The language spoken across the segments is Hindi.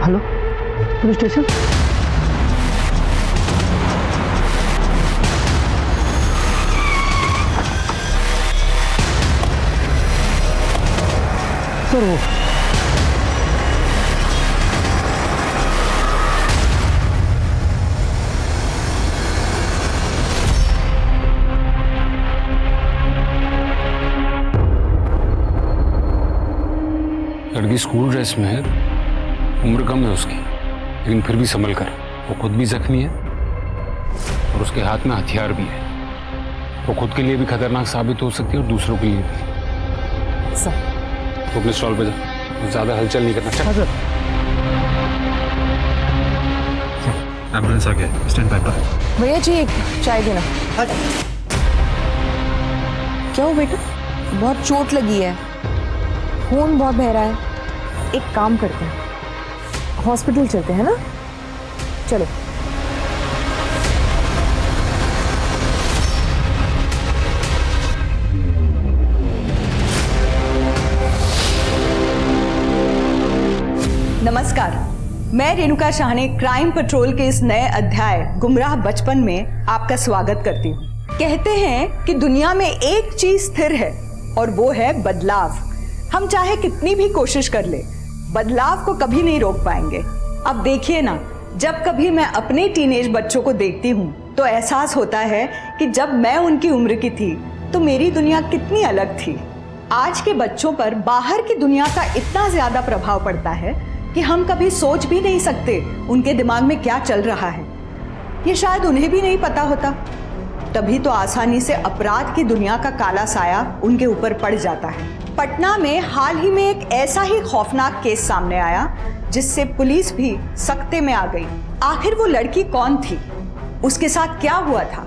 Hello, police station. सर वो लड़की स्कूल ड्रेस में है, उम्र कम है उसकी, लेकिन फिर भी संभल कर। वो खुद भी जख्मी है और उसके हाथ में हथियार भी है। वो खुद के लिए भी खतरनाक साबित हो सकती है और दूसरों के लिए भी। सर तो अपने स्टॉल पे जा, ज्यादा हलचल नहीं करना। हाँ सर। एम्बुलेंस आ गया, स्टैंड बाय पर। भैया जी एक चाय देना। क्या हो बेटा, बहुत चोट लगी है, खून बहुत बह रहा है। एक काम करते हैं, हॉस्पिटल चलते हैं ना, चलो। नमस्कार, मैं रेणुका शाहने क्राइम पेट्रोल के इस नए अध्याय गुमराह बचपन में आपका स्वागत करती हूँ। कहते हैं कि दुनिया में एक चीज स्थिर है और वो है बदलाव। हम चाहे कितनी भी कोशिश कर ले, बदलाव को कभी नहीं रोक पाएंगे। अब देखिए ना, जब कभी मैं अपने टीनेज बच्चों को देखती हूँ तो एहसास होता है कि जब मैं उनकी उम्र की थी तो मेरी दुनिया कितनी अलग थी। आज के बच्चों पर बाहर की दुनिया का इतना ज्यादा प्रभाव पड़ता है कि हम कभी सोच भी नहीं सकते उनके दिमाग में क्या चल रहा है। ये शायद उन्हें भी नहीं पता होता, तभी तो आसानी से अपराध की दुनिया का काला साया उनके ऊपर पड़ जाता है। पटना में हाल ही में एक ऐसा ही खौफनाक केस सामने आया जिससे पुलिस भी सकते में आ गई। आखिर वो लड़की कौन थी, उसके साथ क्या हुआ था?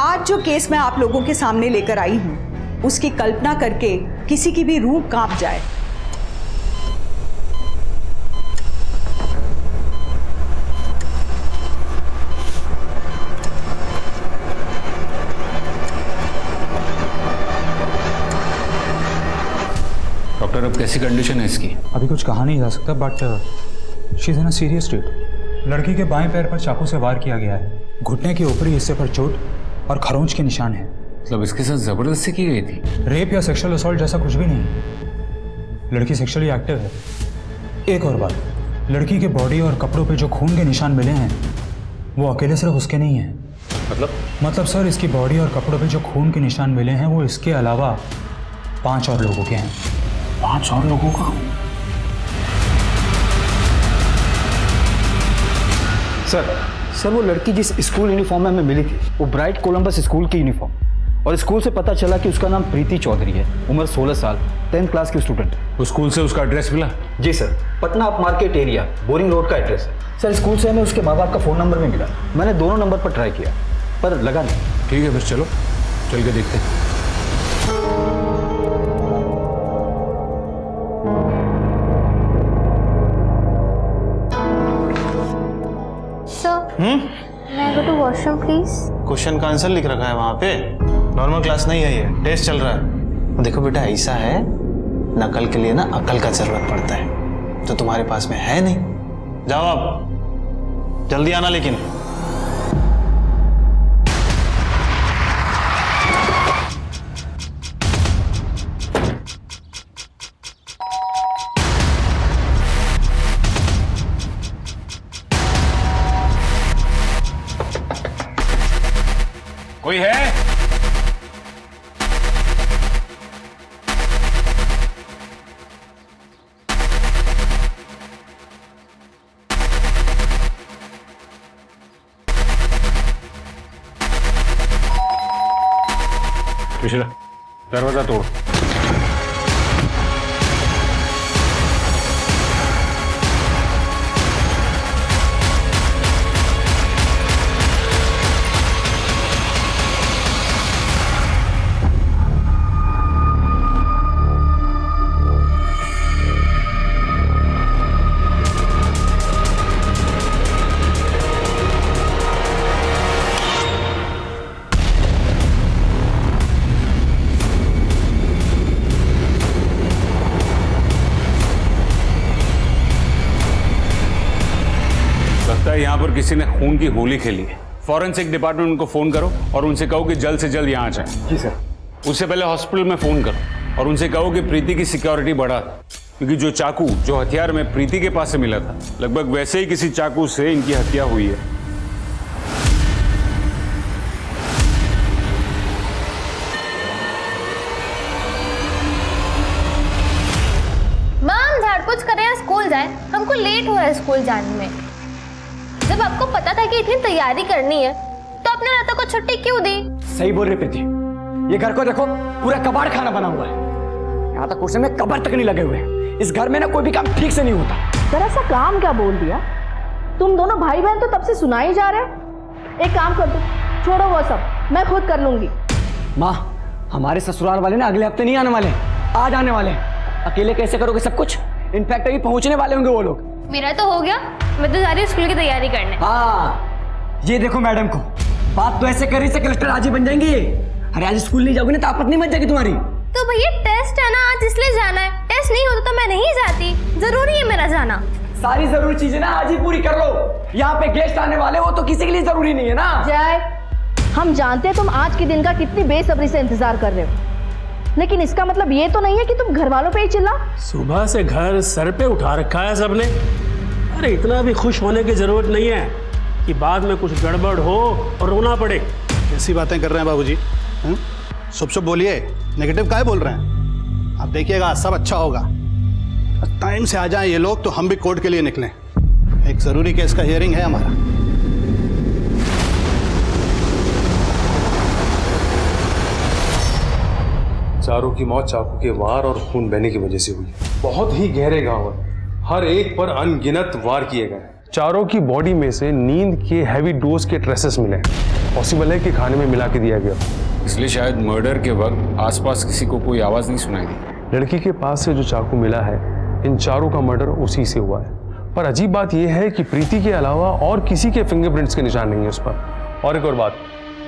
आज जो केस मैं आप लोगों के सामने लेकर आई हूँ, उसकी कल्पना करके किसी की भी रूह कांप जाए। डॉक्टर, अब कैसी कंडीशन है इसकी? अभी कुछ कहा नहीं जा सकता, but she is in a serious state. लड़की के बाएं पैर पर चाकू से वार किया गया है, घुटने के ऊपरी हिस्से पर चोट और खरोंच के निशान हैं। मतलब इसके साथ जबरदस्ती की गई थी? रेप या सेक्सुअल असॉल्ट जैसा कुछ भी नहीं, लड़की सेक्सुअली एक्टिव है। एक और बात, लड़की के बॉडी और कपड़ों पे जो खून के निशान मिले हैं वो अकेले सिर्फ उसके नहीं हैं। मतलब सर, इसकी बॉडी और कपड़ों पे जो खून के निशान मिले हैं वो इसके अलावा 5 और लोगों के हैं। 5 और लोगों का? सर वो लड़की जिस स्कूल यूनिफॉर्म में हमें मिली थी वो ब्राइट कोलंबस स्कूल की यूनिफॉर्म, और स्कूल से पता चला कि उसका नाम प्रीति चौधरी है, उम्र 16 साल, 10th क्लास की स्टूडेंट। उस स्कूल से उसका एड्रेस मिला? जी sir, Patna up market area, Boring Road का एड्रेस है। सर स्कूल से हमें उसके माँ बाप का फ़ोन नंबर भी मिला, मैंने दोनों नंबर पर ट्राई किया पर लगा नहीं। ठीक है, फिर चलो चल के देखते हैं। मैं go to washroom please. Question का आंसर लिख रखा है वहाँ पे। नॉर्मल क्लास नहीं है, ये टेस्ट चल रहा है। देखो बेटा, ऐसा है, नकल के लिए ना अकल का जरूरत पड़ता है, तो तुम्हारे पास में है नहीं। जाओ आप, जल्दी आना लेकिन। कोई है? पिछला दरवाजा तोड़। यहाँ पर किसी ने खून की होली खेली है। फॉरेंसिक डिपार्टमेंट उनको फोन करो और उनसे कहो कि जल्द से जल्द यहाँ आ जाए। जी सर। उससे पहले हॉस्पिटल में फोन करो और उनसे कहो कि प्रीति की सिक्योरिटी बढ़ा, क्योंकि जो चाकू, जो हथियार में प्रीति के पास से मिला था, लगभग वैसे ही किसी चाकू से इनकी हत्या हुई है। माम झाड़ पोछ करें या स्कूल जाएं, हमको लेट हो रहा है स्कूल जाने में। जब आपको पता था कि इतनी तैयारी करनी है तो आपने रातों को छुट्टी क्यों दी? सही बोल रही प्रीति, ये घर को देखो, पूरा कबाड़ खाना बना हुआ है। यहाँ तक कुर्सी में कबर तक नहीं लगे हुए। इस घर में ना कोई भी काम ठीक से नहीं होता। जरा सा काम क्या बोल दिया? तुम दोनों भाई बहन तो तब से सुना ही जा रहे। एक काम कर दो, छोड़ो वो सब, मैं खुद कर लूंगी। माँ, हमारे ससुराल वाले ना अगले हफ्ते नहीं आने वाले, आज आने वाले। अकेले कैसे करोगे सब कुछ? इनफैक्ट अभी पहुंचने वाले होंगे वो लोग। मेरा तो हो गया, मैं तो जा रही हूँ स्कूल की तैयारी करने। हाँ, ये देखो मैडम को, बात तो ऐसे कर रही से कलेक्टर आज ही बन जाएंगी ये। अरे आज स्कूल नहीं जाओगे ना तो आपत नहीं बन जाएगी तुम्हारी। तो भैया टेस्ट है ना आज, इसलिए जाना है। टेस्ट नहीं होता तो मैं नहीं जाती, जरूरी है मेरा जाना। सारी जरूरी चीजें ना आज ही पूरी कर लो। यहाँ पे गेस्ट आने वाले हो तो किसी के लिए जरूरी नहीं है ना। जय, हम जानते हैं तुम आज के दिन का कितनी बेसब्री से इंतजार कर रहे हो, लेकिन इसका मतलब ये तो नहीं है कि तुम घर वालों पे ही चिल्ला। सुबह से घर सर पे उठा रखा है सबने। अरे इतना भी खुश होने की जरूरत नहीं है कि बाद में कुछ गड़बड़ हो और रोना पड़े। ऐसी बातें कर रहे हैं बाबूजी? शुभ बोलिए, नेगेटिव काहे बोल रहे हैं? आप देखिएगा सब अच्छा होगा। टाइम से आ जाएं ये लोग तो हम भी कोर्ट के लिए निकलें। एक जरूरी केस का हियरिंग है हमारा। चारों की मौत चाकू के वार और खून बहने की वजह से हुई। बहुत ही गहरे घाव हैं, हर एक पर अनगिनत वार किए गए। चारों की बॉडी में से नींद के हैवी डोज के ट्रेसेस मिले। पॉसिबल है कि खाने में मिला के दिया गया, इसलिए शायद मर्डर के वक्त आसपास किसी को कोई आवाज नहीं सुनाई दी। लड़की के पास से जो चाकू मिला है, इन चारों का मर्डर उसी से हुआ है। पर अजीब बात यह है कि प्रीति के अलावा और किसी के फिंगरप्रिंट्स के निशान नहीं है उस पर। और एक और बात,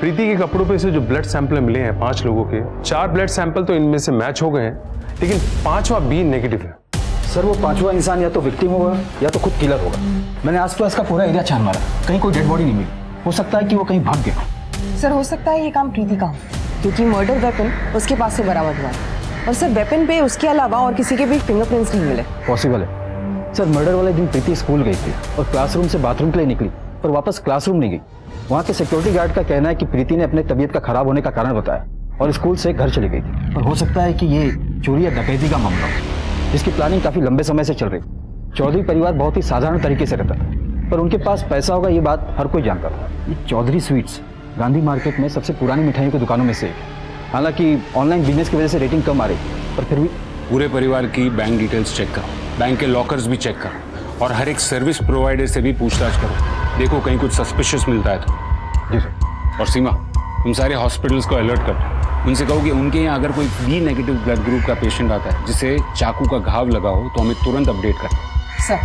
प्रीति के कपड़ों पे से जो ब्लड सैंपल मिले हैं 5 लोगों के, 4 ब्लड सैंपल तो इनमें से मैच हो गए हैं, लेकिन 5वां भी नेगेटिव है। सर वो 5वां इंसान या तो विक्टिम होगा या तो खुद किलर होगा। मैंने आसपास का पूरा एरिया छान मारा, कहीं कोई डेड बॉडी नहीं मिली। हो सकता है कि वो कहीं भाग गया। सर हो सकता है ये काम प्रीति का हो, क्योंकि मर्डर वेपन उसके पास से बरामद हुआ और सर वेपन पे उसके अलावा और किसी के भी फिंगरप्रिंट्स नहीं मिले। पॉसिबल है सर। मर्डर वाले दिन प्रीति स्कूल गई थी और क्लासरूम से बाथरूम के लिए निकली, पर वापस क्लासरूम नहीं गई। वहाँ के सिक्योरिटी गार्ड का कहना है कि प्रीति ने अपने तबीयत का खराब होने का कारण बताया और स्कूल से घर चली गई थी। पर हो सकता है कि ये चोरी या डकैती का मामला हो, जिसकी प्लानिंग काफी लंबे समय से चल रही। चौधरी परिवार बहुत ही साधारण तरीके से रहता था, पर उनके पास पैसा होगा ये बात हर कोई जानता था। ये चौधरी स्वीट्स गांधी मार्केट में सबसे पुरानी मिठाइयों की दुकानों में से एक है। हालांकि ऑनलाइन बिजनेस की वजह से रेटिंग कम आ रही, पर फिर भी पूरे परिवार की बैंक डिटेल्स चेक करो, बैंक के लॉकर्स भी चेक करो और हर एक सर्विस प्रोवाइडर से भी पूछताछ करो। देखो कहीं कुछ सस्पिशियस मिलता है तो। जी सर। और सीमा, तुम सारे हॉस्पिटल्स को अलर्ट करो। उनसे कहो कि उनके यहाँ अगर कोई बी नेगेटिव ब्लड ग्रुप का पेशेंट आता है जिसे चाकू का घाव लगा हो तो हमें तुरंत अपडेट करें। सर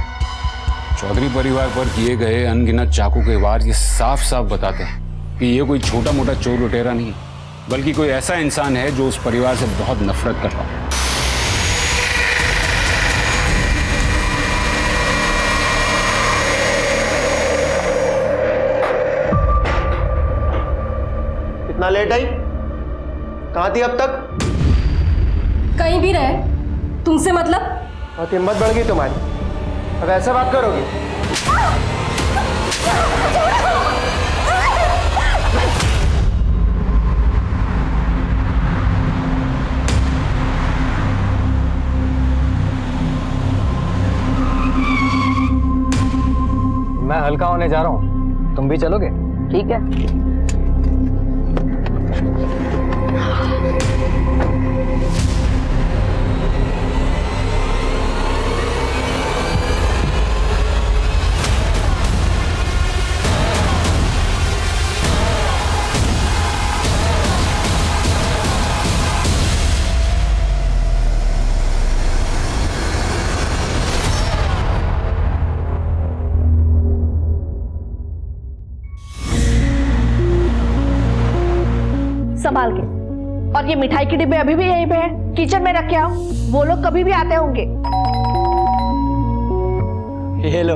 चौधरी परिवार पर किए गए अनगिनत चाकू के वार ये साफ साफ बताते हैं कि ये कोई छोटा मोटा चोर लुटेरा नहीं, बल्कि कोई ऐसा इंसान है जो उस परिवार से बहुत नफरत करता है। इतना लेट आई? कहाँ थी अब तक? कहीं भी रहे, तुमसे मतलब? बहुत हिम्मत बढ़ गई तुम्हारी, अब ऐसे बात करोगी? मैं हल्का होने जा रहा हूँ, तुम भी चलोगे? ठीक है। संभाल के। और ये मिठाई के डिब्बे अभी भी यहीं पे हैं, किचन में रख के आओ, वो लोग कभी भी आते होंगे। ये लो,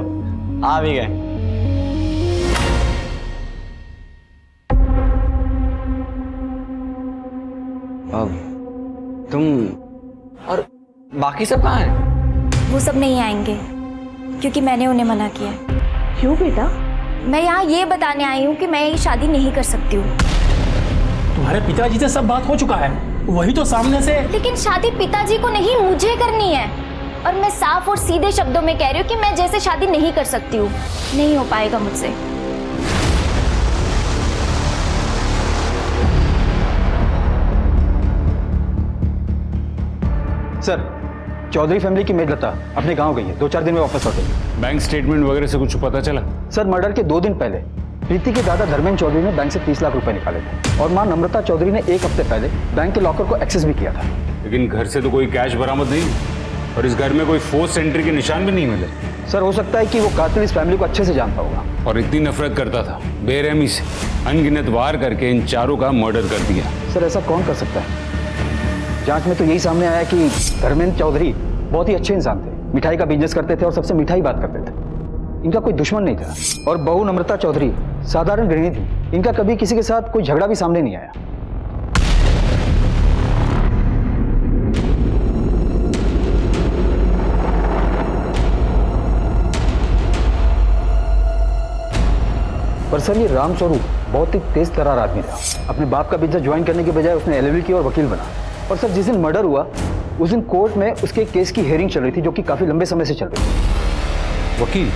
आ भी गए। अब तुम और बाकी सब कहाँ हैं? वो सब नहीं आएंगे क्योंकि मैंने उन्हें मना किया। क्यों बेटा? मैं यहाँ ये बताने आई हूँ कि मैं ये शादी नहीं कर सकती हूँ। तुम्हारे पिताजी से सब बात हो चुका है, वही तो सामने से। लेकिन शादी पिताजी को नहीं, मुझे करनी है। और मैं साफ और सीधे शब्दों में कह रही हूँ कि मैं जैसे शादी नहीं कर सकती हूँ, नहीं हो पाएगा मुझसे। सर, चौधरी फैमिली की मेड लता अपने गांव गई है, 2-4 दिन में वापस लौटेगी। बैंक स्टेटमेंट वगैरह से कुछ पता चला? सर, मर्डर के 2 दिन पहले प्रीति के दादा धर्मेंद्र चौधरी ने बैंक से 30 लाख रुपए निकाले थे और मां नम्रता चौधरी ने 1 हफ्ते पहले बैंक के लॉकर को एक्सेस भी किया था। लेकिन घर से तो कोई कैश बरामद नहीं और इस घर में कोई फोर्स एंट्री के निशान भी नहीं मिले। सर, हो सकता है कि वो कातिल इस फैमिली को अच्छे से जानता होगा और इतनी नफरत करता था, बेरहमी से अनगिनत वार करके इन चारों का मर्डर कर दिया। सर, ऐसा कौन कर सकता है? जांच में तो यही सामने आया कि धर्मेंद्र चौधरी बहुत ही अच्छे इंसान थे, मिठाई का बिजनेस करते थे और सबसे मिठाई बात करते थे। इनका कोई दुश्मन नहीं था और बहू नम्रता चौधरी साधारण गृहिणी थी। इनका कभी किसी के साथ कोई झगड़ा भी सामने नहीं आया। पर सर, ये राम स्वरूप बहुत ही तेज तर्रार आदमी था। अपने बाप का बिजनेस ज्वाइन करने के बजाय उसने LLB की और वकील बना। और सर, जिस दिन मर्डर हुआ उस दिन कोर्ट में उसके केस की हियरिंग चल रही थी, जो कि काफी लंबे समय से चल रही थी। वकील?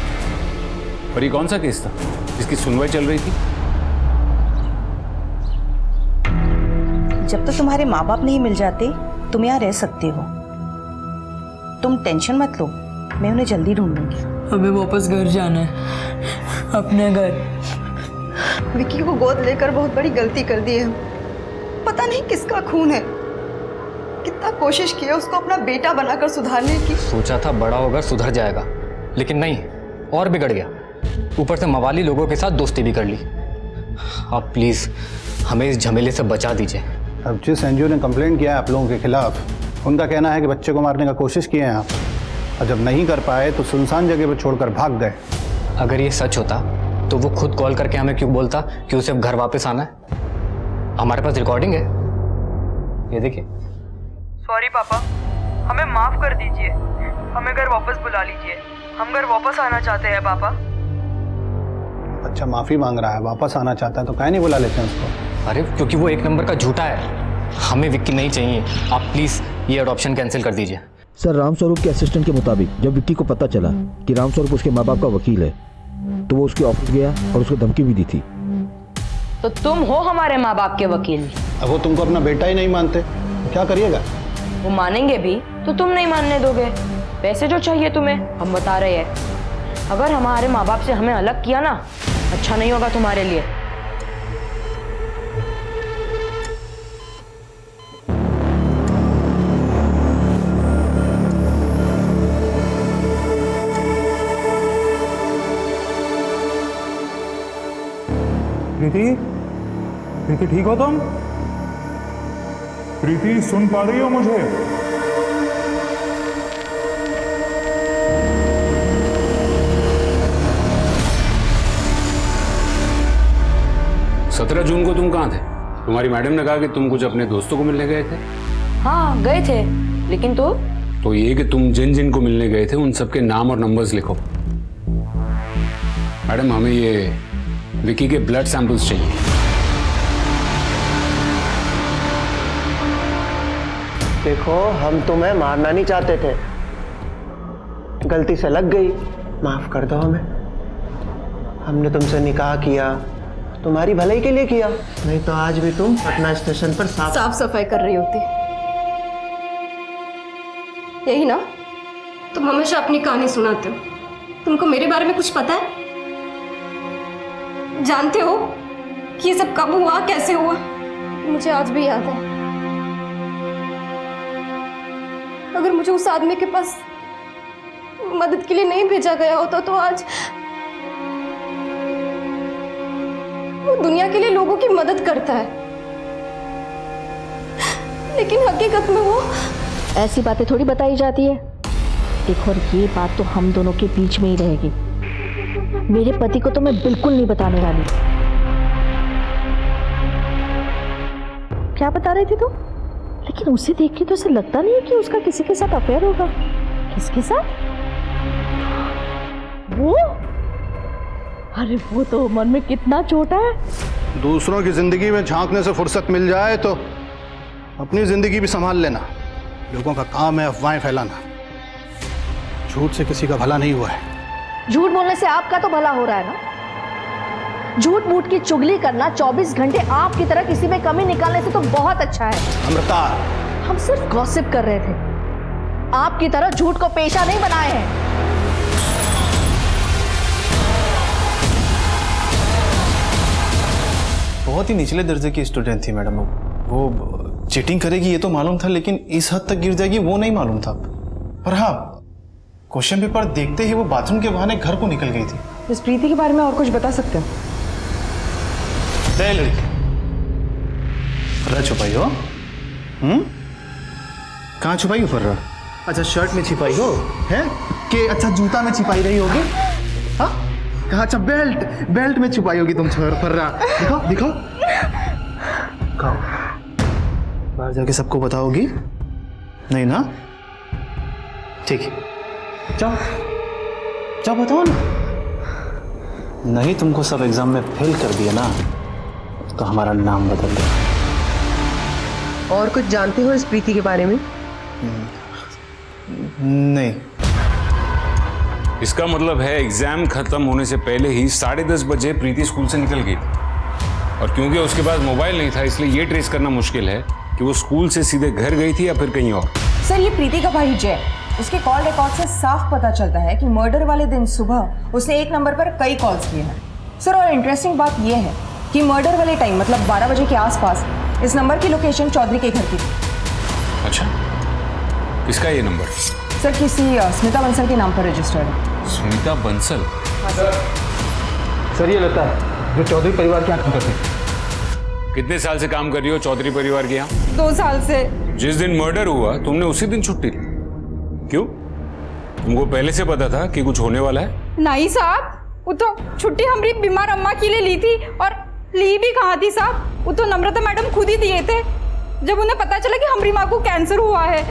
और ये कौन सा केस था जिसकी सुनवाई चल रही थी? जब तक तुम्हारे माँ बाप नहीं मिल जाते तुम यहाँ रह सकते हो। तुम टेंशन मत लो, मैं उन्हें जल्दी ढूंढ लूंगी। हमें वापस घर जाना है, अपने घर। विक्की को गोद लेकर बहुत बड़ी गलती कर दी है। पता नहीं किसका खून है। कितना कोशिश किया उसको अपना बेटा बनाकर सुधारने की। सोचा था बड़ा होकर सुधर जाएगा, लेकिन नहीं, और बिगड़ गया। ऊपर से मवाली लोगों के साथ दोस्ती भी कर ली। आप प्लीज हमें इस झमेले से बचा दीजिए। अब जिस NGO ने कंप्लेंट किया है आप लोगों के खिलाफ, उनका कहना है कि बच्चे को मारने का कोशिश किए हैं आप, और जब नहीं कर पाए तो सुनसान जगह पर छोड़कर भाग गए। अगर ये सच होता तो वो खुद कॉल करके हमें क्यों बोलता कि उसे अब घर वापस आना है? हमारे पास रिकॉर्डिंग है, ये देखिए। सॉरी पापा, हमें माफ कर दीजिए, हमें घर वापस बुला लीजिए। हम घर वापस आना चाहते हैं पापा। अच्छा, माफी मांग रहा है, वापस आना चाहता है, तो काहे नहीं बुला लेते हैं उसको? अरे क्योंकि वो 1 नंबर का झूठा है। हमें विक्की नहीं चाहिए। आप प्लीज ये अडॉप्शन कैंसिल कर दीजिए। सर, रामस्वरूप के असिस्टेंट के मुताबिक जब विक्की को पता चला कि रामस्वरूप उसके माँ बाप का वकील है तो वो उसके ऑफिस गया और उसको धमकी भी दी थी। तो तुम हो हमारे माँ बाप के वकील। अब वो तुमको अपना बेटा ही नहीं मानते तो क्या करिएगा? वो मानेंगे भी तो तुम नहीं मानने दोगे। पैसे जो चाहिए तुम्हें हम बता रहे हैं। अगर हमारे माँ बाप से हमें अलग किया ना, अच्छा नहीं होगा तुम्हारे लिए। प्रीति, प्रीति ठीक हो तुम? प्रीति, सुन पा रही हो मुझे? सत्रह जून को तुम कहाँ थे? तुम्हारी मैडम ने कहा कि तुम कुछ अपने दोस्तों को मिलने गए थे। हाँ गए थे, लेकिन तो ये कि तुम जिन जिन को मिलने गए थे उन सबके नाम और नंबर्स लिखो। मैडम, हमें ये विकी के ब्लड सैंपल्स चाहिए। देखो, हम तुम्हें मारना नहीं चाहते थे, गलती से लग गई, माफ कर दो हमें। हमने तुमसे निकाह किया, तुम्हारी भलाई के लिए किया, नहीं तो आज भी तुम पटना स्टेशन पर साफ सफाई कर रही होती। यही ना, तुम हमेशा अपनी कहानी सुनाते हो। तुमको मेरे बारे में कुछ पता है? जानते हो कि ये सब कब हुआ, कैसे हुआ? मुझे आज भी याद है। अगर मुझे उस आदमी के पास मदद के लिए नहीं भेजा गया होता तो आज वो दुनिया के लिए लोगों की मदद करता है, लेकिन हकीकत में वो ऐसी बातें थोड़ी बताई जाती है। देखो, और ये बात तो हम दोनों के बीच में ही रहेगी। मेरे पति को तो मैं बिल्कुल नहीं बताने वाली। क्या बता रही थी तू? लेकिन उसे देख के तो ऐसा लगता नहीं है कि उसका किसी के साथ अफेयर होगा। किसके साथ? वो? अरे वो तो मन में कितना छोटा है। दूसरों की जिंदगी में झांकने से फुर्सत मिल जाए तो अपनी जिंदगी भी संभाल लेना। लोगों का काम है अफवाहें फैलाना। झूठ से किसी का भला नहीं हुआ है। झूठ बोलने से आपका तो भला हो रहा है ना। झूठ मूठ की चुगली करना 24 घंटे आपकी तरह किसी में कमी निकालने से तो बहुत अच्छा है। अमृता, हम सिर्फ गॉसिप कर रहे थे, आपकी तरह झूठ को पेशा नहीं बनाए हैं। बहुत ही निचले दर्जे की स्टूडेंट थी मैडम। वो चीटिंग करेगी ये तो मालूम था, लेकिन इस हद तक गिर जाएगी वो नहीं मालूम था। पर हाँ, क्वेश्चन पेपर देखते ही वो बाथरूम के बहाने घर को निकल गई थी। इस प्रीति के बारे में और कुछ बता सकते हो? लड़की फर्रा छुपाई हो? कहाँ छुपाई हो फर्रा? अच्छा, शर्ट में छिपाई हो है कि अच्छा जूता में छिपाई रही होगी? हाँ कहा, अच्छा बेल्ट में छुपाई होगी तुम फर्रा। दिखाओ दिखाओ दिखाओ, बाहर जाके सबको बताओगी नहीं ना? ठीक है, जाओ जाओ बताओ ना। नहीं तुमको सब एग्जाम में फेल कर दिया ना तो हमारा नाम बदल दो। और कुछ जानते हो इस प्रीति के बारे में? नहीं। इसका मतलब है एग्जाम खत्म होने से पहले ही 10:30 बजे प्रीति स्कूल से निकल गई थी, और क्योंकि उसके पास मोबाइल नहीं था इसलिए ये ट्रेस करना मुश्किल है कि वो स्कूल से सीधे घर गई थी या फिर कहीं और। सर, ये प्रीति का भाई जय, उसके कॉल रिकॉर्ड से साफ पता चलता है कि मर्डर वाले दिन सुबह उसने एक नंबर पर कई कॉल्स किए हैं। सर, और इंटरेस्टिंग बात यह है कि मर्डर वाले टाइम मतलब 12 बजे के आसपास इस नंबर की लोकेशन चौधरी के घर की थी। अच्छा, किसका ये नंबर? सर, किसी स्मिता बंसल के नाम पर रजिस्टर्ड है। स्मिता बंसल? सर, ये लगता है जो चौधरी परिवार के यहाँ काम करते हैं। कितने साल से काम कर रही हो चौधरी परिवार के यहाँ? 2 साल से। जिस दिन मर्डर हुआ तुमने उसी दिन छुट्टी ली, क्यों? तुमको पहले से पता था कि कुछ होने वाला है? नहीं साहब, वो तो छुट्टी हमारी बीमार अम्मा के लिए ली थी, और ली भी कहाँ थी साहब, वो तो नम्रता मैडम खुद ही दिए थे जब उन्हें पता चला कि हमारी माँ को कैंसर हुआ है।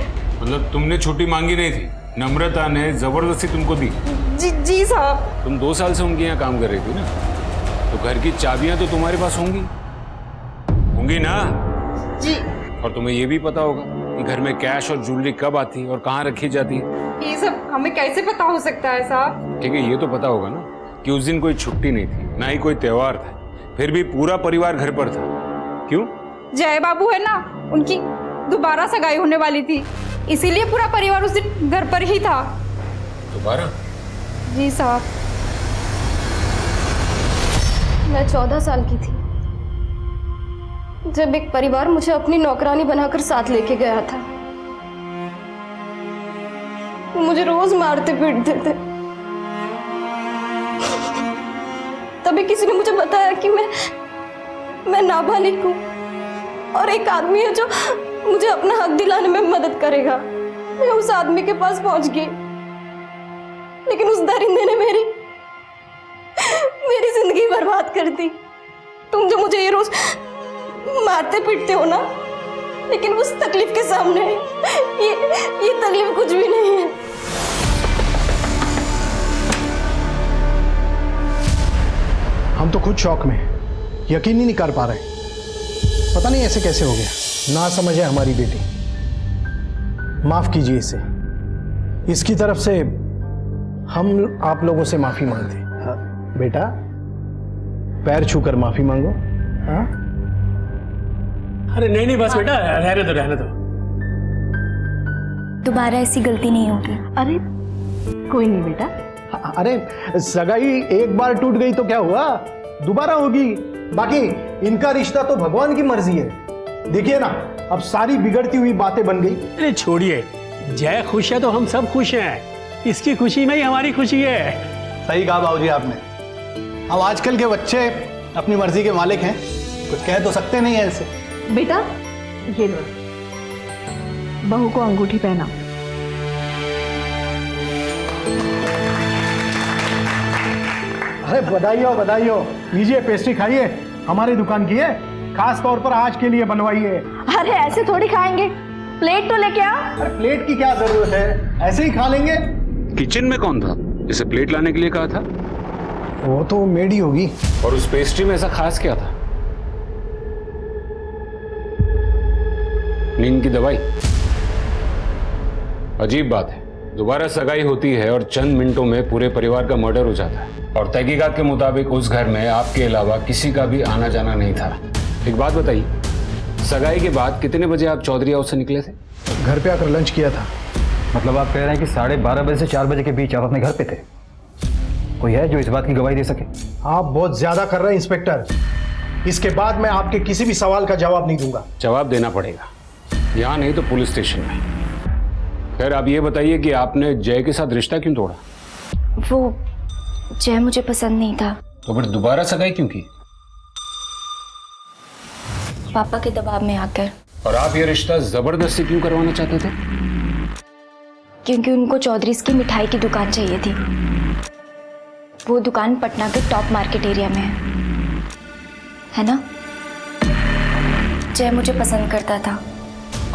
मतलब तुमने छुट्टी मांगी नहीं थी, नम्रता ने जबरदस्ती तुमको दी? जी साहब। तुम 2 साल से उनके यहाँ काम कर रही थी ना, तो घर की चाबियां तो तुम्हारे पास होंगी ना? जी। और तुम्हें ये भी पता होगा कि घर में कैश और ज्वेलरी कब आती और कहाँ रखी जाती है। ये सब हमें कैसे पता हो सकता है साहब? ठीक है, ये तो पता होगा ना कि उस दिन कोई छुट्टी नहीं थी, ना ही कोई त्योहार था, फिर भी पूरा परिवार घर पर था। क्यों? जय बाबू है ना, उनकी दोबारा सगाई होने वाली थी, इसीलिए पूरा परिवार उस दिन घर पर ही था। दोबारा? जी साहब। मैं 14 साल की थी जब एक परिवार मुझे अपनी नौकरानी बनाकर साथ लेके गया था। वो मुझे रोज मारते पीटते थे। तभी किसी ने मुझे बताया कि मैं नाबालिग हूँ और एक आदमी है जो मुझे अपना हक दिलाने में मदद करेगा। मैं उस आदमी के पास पहुंच गई, लेकिन उस दरिंदे ने मेरी जिंदगी बर्बाद कर दी। तुम जो मुझे ये रोज मारते पीटते हो ना, लेकिन उस तकलीफ के सामने ये तकलीफ कुछ भी नहीं है। हम तो खुद शौक में, यकीन ही नहीं कर पा रहे। पता नहीं ऐसे कैसे हो गया। ना समझ है हमारी बेटी, माफ कीजिए इसे। इसकी तरफ से हम आप लोगों से माफी मांगते हैं। बेटा, पैर छूकर माफी मांगो। हाँ? अरे नहीं बस बेटा, रहने दो। दोबारा ऐसी गलती नहीं होगी। अरे कोई नहीं बेटा। अरे सगाई एक बार टूट गई तो क्या हुआ, दोबारा होगी। बाकी इनका रिश्ता तो भगवान की मर्जी है। देखिए ना, अब सारी बिगड़ती हुई बातें बन गई। अरे छोड़िए, जय खुश है तो हम सब खुश हैं। इसकी खुशी में ही हमारी खुशी है। सही कहा बाबूजी आपने। अब आजकल के बच्चे अपनी मर्जी के मालिक हैं, कुछ कह तो सकते नहीं है ऐसे। बेटा ये लो, बहू को अंगूठी पहना। अरे बधाई हो। लीजिए पेस्ट्री खाइए, हमारी दुकान की है, खास तौर पर आज के लिए बनवाई है। अरे ऐसे थोड़ी खाएंगे, प्लेट तो लेके आ। अरे प्लेट की क्या जरूरत है, ऐसे ही खा लेंगे। किचन में कौन था जिसे प्लेट लाने के लिए कहा था? वो तो मेड ही होगी। और उस पेस्ट्री में ऐसा खास क्या था? नींद की दवाई? अजीब बात है, दोबारा सगाई होती है और चंद मिनटों में पूरे परिवार का मर्डर हो जाता है। और तहकीकात के मुताबिक उस घर में आपके अलावा किसी का भी आना जाना नहीं था। एक बात बताइए, सगाई के बाद कितने बजे आप चौधरी हाउस से निकले थे? घर पे आकर लंच किया था। मतलब आप कह रहे हैं कि 12:30 बजे से 4 बजे के बीच आप अपने घर पे थे? कोई है जो इस बात की गवाही दे सके? आप बहुत ज्यादा कर रहे हैं इंस्पेक्टर। इसके बाद मैं आपके किसी भी सवाल का जवाब नहीं दूंगा। जवाब देना पड़ेगा, यहाँ नहीं तो पुलिस स्टेशन में। खैर आप ये बताइए कि आपने जय के साथ रिश्ता क्यों तोड़ा? वो जय मुझे पसंद नहीं था। तो फिर दोबारा सगाई क्यों की? पापा के दबाव में आकर। और आप ये रिश्ता जबरदस्ती क्यों करवाना चाहते थे? क्योंकि उनको चौधरीज की मिठाई की दुकान चाहिए थी। वो दुकान पटना के टॉप मार्केट एरिया में है ना? जय मुझे पसंद करता था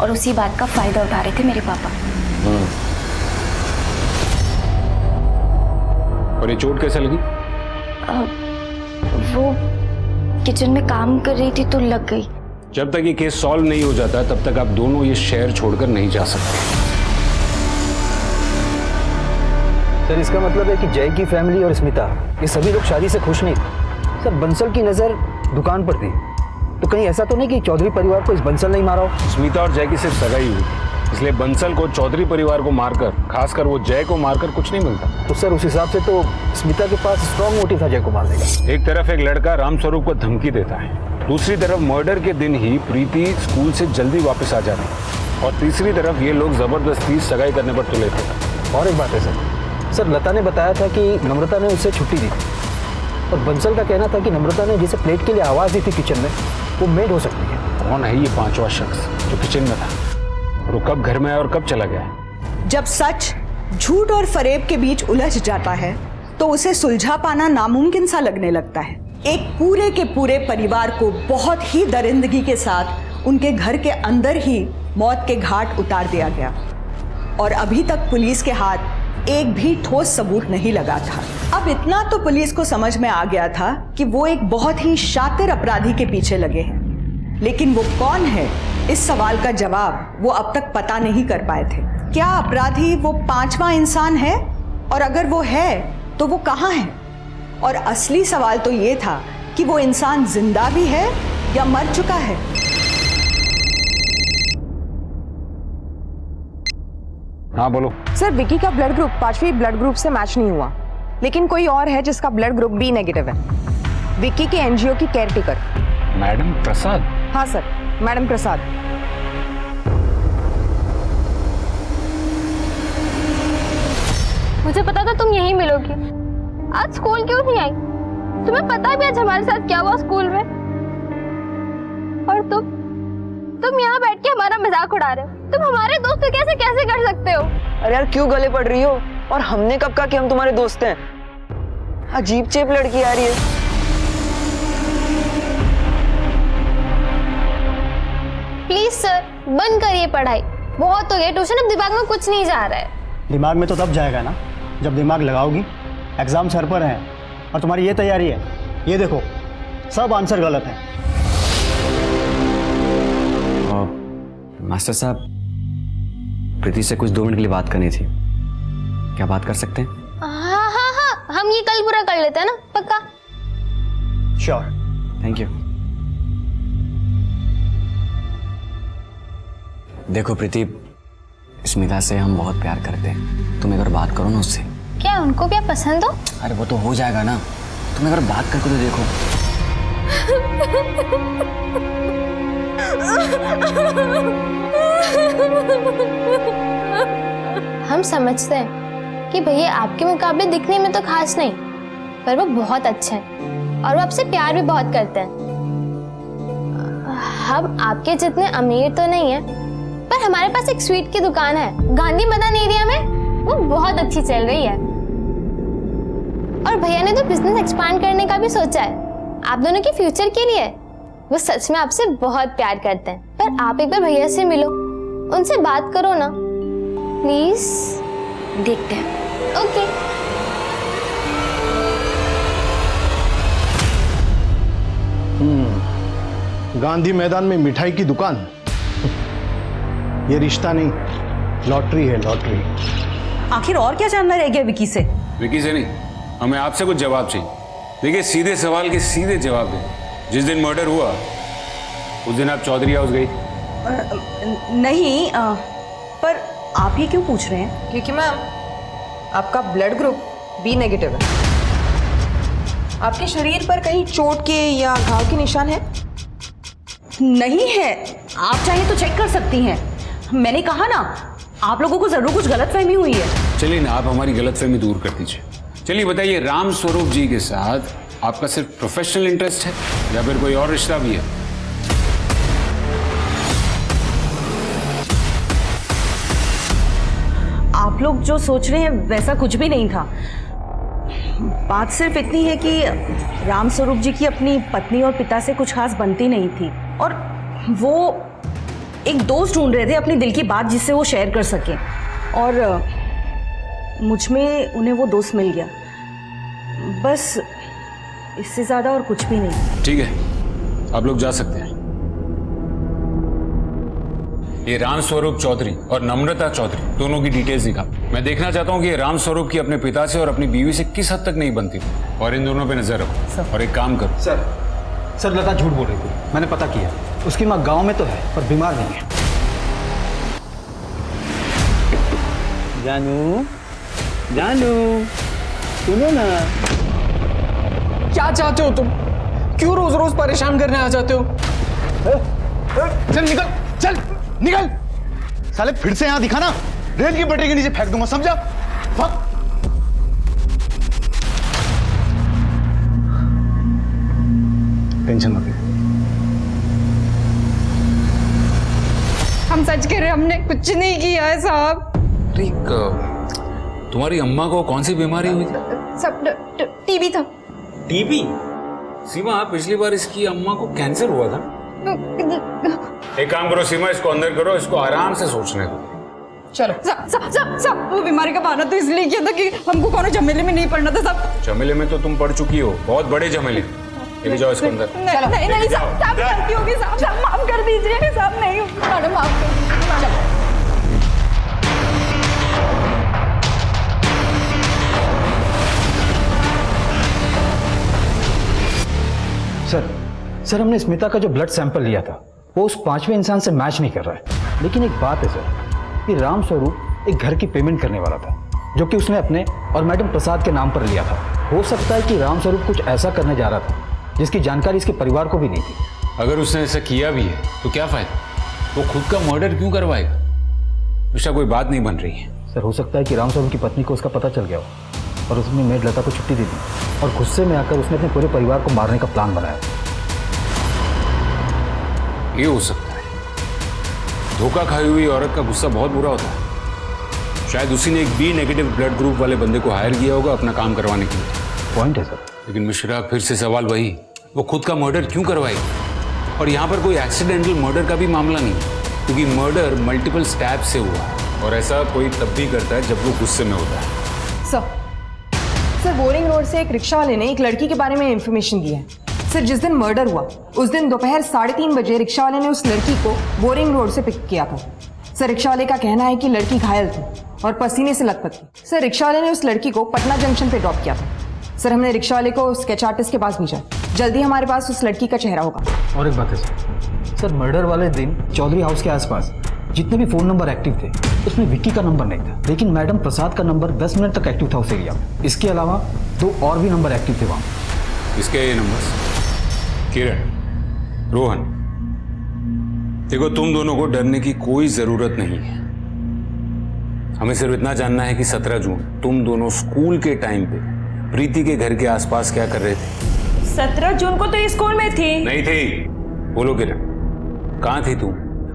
और उसी बात का फायदा उठा रहे थे मेरे पापा। और ये चोट कैसे लगी? वो किचन में काम कर रही थी तो लग गई। जब तक ये केस सॉल्व नहीं हो जाता तब तक आप दोनों ये शहर छोड़कर नहीं जा सकते। सर इसका मतलब है कि जय की फैमिली और स्मिता ये सभी लोग शादी से खुश नहीं थे। सर बंसल की नजर दुकान पर थी, तो कहीं ऐसा तो नहीं कि चौधरी परिवार को इस बंसल नहीं मारा हो? स्मिता और जय की सिर्फ सगाई हुई, इसलिए बंसल को चौधरी परिवार को मारकर, खासकर वो जय को मारकर कुछ नहीं मिलता। तो सर उस हिसाब से तो स्मिता के पास स्ट्रॉन्ग मोटिव था जय को मारने का। एक तरफ एक लड़का रामस्वरूप को धमकी देता है, दूसरी तरफ मर्डर के दिन ही प्रीति स्कूल से जल्दी वापस आ जाती है, और तीसरी तरफ ये लोग जबरदस्ती सगाई करने पर तुले थे। और एक बात है सर लता ने बताया था कि नम्रता ने उससे छुट्टी दी थी, और बंसल का कहना था कि नम्रता ने जिसे प्लेट के लिए आवाज़ दी थी किचन में, वो मेड हो सकती है। कौन है ये पांचवा शख्स जो किचन में था, और वो कब घर में आया और कब चला गया? जब सच झूठ और फरेब के बीच उलझ जाता है तो उसे सुलझा पाना नामुमकिन सा लगने लगता है। एक पूरे के पूरे परिवार को बहुत ही दरिंदगी के साथ उनके घर के अंदर ही मौत के घाट उतार दिया गया, और अभी तक पुलिस के हाथ एक भी ठोस सबूत नहीं लगा था। अब इतना तो पुलिस को समझ में आ गया था कि वो एक बहुत ही शातिर अपराधी के पीछे लगे हैं, लेकिन वो कौन है इस सवाल का जवाब वो अब तक पता नहीं कर पाए थे। क्या अपराधी वो पांचवा इंसान है, और अगर वो है तो वो कहाँ है? और असली सवाल तो ये था कि वो इंसान जिंदा भी है या मर चुका है। हाँ बोलो। सर विकी का ब्लड ग्रुप 5वीं ब्लड ग्रुप से मैच नहीं हुआ, लेकिन कोई और है जिसका ब्लड ग्रुप बी नेगेटिव है। विकी के एनजीओ की केयरटेकर। मैडम प्रसाद? हाँ सर, मैडम प्रसाद। मुझे पता था तुम यहीं मिलोगी। आज स्कूल क्यों नहीं आई? तुम्हें पता भी आज हमारे साथ क्या हुआ स्कूल में? और तुम यहाँ बैठ के हमारा मजाक उड़ा रहे हो। तुम हमारे दोस्त को कैसे कर सकते हो? अरे यार क्यों गले पड़ रही हो? और हमने कब कहा कि हम तुम्हारे दोस्त हैं? अजीब चेप लड़की आ रही है। प्लीज सर बंद करिए पढ़ाई, बहुत हो गया ट्यूशन, अब दिमाग में कुछ नहीं जा रहा है। दिमाग में तो तब जाएगा ना जब दिमाग लगाओगी। एग्जाम सर पर है और तुम्हारी ये तैयारी है, ये देखो सब आंसर गलत है। मास्टर साहब, प्रीति से कुछ 2 मिनट के लिए बात करनी थी, क्या बात कर सकते हैं? हाँ, हम ये कल पूरा कर लेते हैं ना, पक्का? श्योर। Thank you. देखो प्रीति, स्मिता से हम बहुत प्यार करते हैं, तुम एक बार बात करो ना उससे। क्या उनको भी आप पसंद हो? अरे वो तो हो जाएगा ना, तुम एक बार बात करके तो देखो। हम समझते हैं कि भैया आपके मुकाबले दिखने में तो खास नहीं, पर वो बहुत अच्छे हैं और वो आपसे प्यार भी बहुत करते हैं। हम आपके जितने अमीर तो नहीं है, पर हमारे पास एक स्वीट की दुकान है गांधी मैदान एरिया में, वो बहुत अच्छी चल रही है। और भैया ने तो बिजनेस एक्सपांड करने का भी सोचा है आप दोनों के फ्यूचर के लिए। वो सच में आपसे बहुत प्यार करते हैं, पर आप एक बार भैया से मिलो, उनसे बात करो ना प्लीज। देखते हैं। ओके। गांधी मैदान में मिठाई की दुकान, ये रिश्ता नहीं, लॉटरी है लॉटरी। आखिर और क्या जानना रह गया विकी से? विकी से नहीं, हमें आपसे कुछ जवाब चाहिए। देखिए, सीधे सवाल के सीधे जवाब दें। जिस दिन मर्डर हुआ उस दिन आप चौधरी हाउस गई? नहीं, पर आप ये क्यों पूछ रहे हैं? क्योंकि मैम आपका ब्लड ग्रुप बी नेगेटिव है। आपके शरीर पर कहीं चोट के या घाव के निशान है? नहीं है, आप चाहें तो चेक कर सकती हैं। मैंने कहा ना, आप लोगों को जरूर कुछ गलतफहमी हुई है। चलिए ना, आप हमारी गलतफहमी दूर कर दीजिए। चलिए बताइए, राम स्वरूप जी के साथ आपका सिर्फ प्रोफेशनल इंटरेस्ट है या फिर कोई और रिश्ता भी है? आप लोग जो सोच रहे हैं वैसा कुछ भी नहीं था। बात सिर्फ इतनी है कि राम स्वरूप जी की अपनी पत्नी और पिता से कुछ खास बनती नहीं थी और वो एक दोस्त ढूंढ रहे थे अपनी दिल की बात जिससे वो शेयर कर सकें, और मुझ में उन्हें वो दोस्त मिल गया। बस इससे ज़्यादा और कुछ भी नहीं। ठीक है, आप लोग जा सकते हैं। ये राम स्वरूप चौधरी और नम्रता चौधरी दोनों की डिटेल्स निकाल। मैं देखना चाहता हूँ कि ये राम स्वरूप की अपने पिता से और अपनी बीवी से किस हद तक नहीं बनती थी, और इन दोनों पे नजर रखो। और एक काम करो। सर लता झूठ बोल रही थी, मैंने पता किया। उसकी माँ गांव में तो है पर बीमार नहीं है। जानू, जानू, सुनो ना। क्या चाहते हो तुम? क्यों रोज रोज परेशान करने आ जाते हो? चल निकल, चल निकल। साले फिर से यहां दिखा ना, रेल की पटरी के नीचे फेंक दूंगा, समझा? टेंशन मत ले। हम सच कह रहे हैं, हमने कुछ नहीं किया है साहब। तुम्हारी अम्मा को कौन सी बीमारी हुई थी? सब टीबी था। टीबी? सीमा, पिछली बार इसकी अम्मा को कैंसर हुआ था। एक काम करो सीमा, इसको अंदर करो, इसको आराम से सोचने दो। चलो सब वो बीमारी का बहाना तो इसलिए किया था कि हमको कोनो झमेले में नहीं पड़ना था सब। झमेले में तो तुम पड़ चुकी हो, बहुत बड़े झमेले। ले जाओ इसको अंदर। नहीं साहब, गलती होगी साहब, माफ कर दीजिए साहब। नहीं मैडम, माफ कर दीजिए मैडम। सर हमने स्मिता का जो ब्लड सैंपल लिया था वो उस 5वें इंसान से मैच नहीं कर रहा है। लेकिन एक बात है सर कि राम स्वरूप एक घर की पेमेंट करने वाला था जो कि उसने अपने और मैडम प्रसाद के नाम पर लिया था। हो सकता है कि राम स्वरूप कुछ ऐसा करने जा रहा था जिसकी जानकारी इसके परिवार को भी नहीं थी। अगर उसने ऐसा किया भी है तो क्या फायदा, वो खुद का मर्डर क्यों करवाएगा? ऐसा कोई बात नहीं बन रही है। सर हो सकता है कि राम स्वरूप की पत्नी को उसका पता चल गया हो और उसने मेड लता को छुट्टी दे दी और गुस्से में आकर उसने अपने पूरे परिवार को मारने का प्लान बनाया। ये हो सकता है। धोखा खाई हुई औरत का गुस्सा बहुत बुरा होता है। शायद उसी ने एक बी नेगेटिव ब्लड ग्रुप वाले बंदे को हायर किया होगा अपना काम करवाने के लिए। पॉइंट है सर। लेकिन मिश्रा, फिर से सवाल वही, वो खुद का मर्डर क्यों करवाएगी? और यहाँ पर कोई एक्सीडेंटल मर्डर का भी मामला नहीं, क्योंकि मर्डर मल्टीपल स्टैप से हुआ और ऐसा कोई तब भी करता है जब वो गुस्से में होता है। सर बोरिंग रोड से एक रिक्शा वाले ने एक लड़की के बारे में इंफॉर्मेशन दी है। सर जिस दिन मर्डर हुआ उस दिन दोपहर 3:30 बजे रिक्शा वाले ने उस लड़की को बोरिंग रोड से पिक किया था। सर रिक्शा वाले का कहना है कि लड़की घायल थी और पसीने से लथपथ थी। सर रिक्शा वाले ने उस लड़की को पटना जंक्शन पे ड्रॉप किया था। सर हमने रिक्शा वाले को स्केच आर्टिस्ट के पास भेजा। जल्दी हमारे पास उस लड़की का चेहरा होगा। और एक बात है सर मर्डर वाले दिन चौधरी हाउस के आसपास जितने भी फोन नंबर एक्टिव थे उसमें विक्की का नंबर नहीं था, लेकिन मैडम प्रसाद का नंबर 10 मिनट तक एक्टिव था उस एरिया में। इसके अलावा 2 और भी नंबर एक्टिव थे वहाँ। इसके ये नंबर किरण, रोहन, देखो तुम दोनों को डरने की कोई जरूरत नहीं है। हमें सिर्फ इतना जानना है कि 17 जून तुम दोनों स्कूल के टाइम पे प्रीति के घर के आसपास क्या कर रहे थे? 17 जून को तो स्कूल में थी। नहीं थी। बोलो किरण, कहाँ थी तुम?